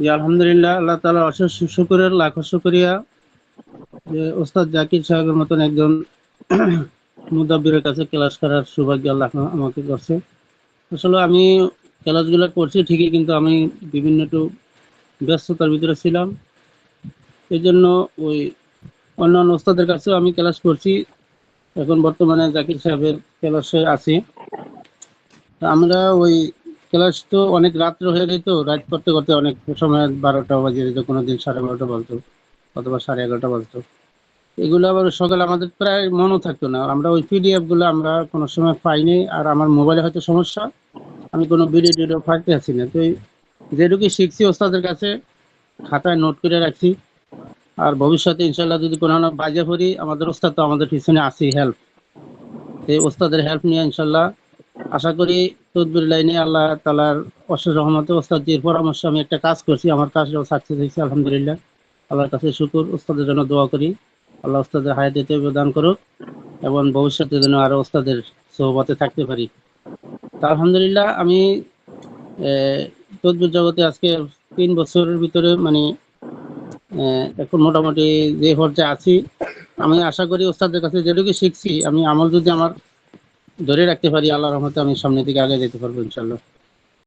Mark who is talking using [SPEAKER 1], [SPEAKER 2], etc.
[SPEAKER 1] জি, আলহামদুলিল্লাহ, আল্লাহ তাআলার অশেষ শুকরিয়া, লাখো শুকরিয়া যে ওস্তাদ জাকির সাহেবের মতন একজন মুদাব্বিরের কাছে ক্লাস করার সৌভাগ্য আল্লাহ আমাকে করছে। আসলে আমি ক্লাসগুলো করছি ঠিকই, কিন্তু আমি বিভিন্ন একটু ব্যস্ততার ভিতরে ছিলাম। এই জন্য ওই অন্যান্য ওস্তাদের কাছেও আমি ক্লাস করছি। এখন বর্তমানে জাকির সাহেবের ক্লাসে আছি। আমরা ওই ক্লাস তো অনেক রাত্র হয়ে যেত, রাত করতে করতে অনেক সময় 12টা বাজে যেত, কোনোদিন 12:30 বাজতো অথবা 11:30 বাজতো। এগুলো আবার সকালে আমাদের প্রায় মনও থাকতো না, আমরা ওই পিডিএফ গুলো আমরা কোনো সময় পাইনি। আর আমার মোবাইলে হয়তো সমস্যা, আমি কোনো ভিডিও টিডিও পাইতে আছি না। তো যেটুকু শিখছি ওস্তাদের কাছে খাতায় নোট করে রাখছি। আর ভবিষ্যতে ইনশাল্লাহ যদি কোনো বাজে পড়ি, আমাদের ওস্তাদ তো আমাদের পিছনে আছি হেল্প, এই ওস্তাদের হেল্প নিয়ে ইনশাল্লাহ আশা করি তদবির লাইনে আল্লাহ তাআলার অশেষ রহমতে ওস্তাদের পরামর্শে আমি একটা কাজ করছি, আমার কাজটাও সাকসেস হয়েছে আলহামদুলিল্লাহ। আল্লাহর কাছে শুকর, ওস্তাদের জন্য দোয়া করি আল্লাহ ওস্তাদের হায়াতে তৈয়বা দান করুক এবং ভবিষ্যতে যেন আরো ওস্তাদের সোহবতে থাকতে পারি। তা আলহামদুলিল্লাহ আমি তদবির জগতে আজকে 3 বছরের ভিতরে মানে এখন মোটামুটি যে পর্যায়ে আছি, আমি আশা করি ওস্তাদের কাছে যেটুকু শিখছি আমি আমল যদি আমার ধরে রাখতে পারি, আল্লাহর রহমতে আমি সামনের দিকে আগে যেতে পারবো ইনশাল্লাহ।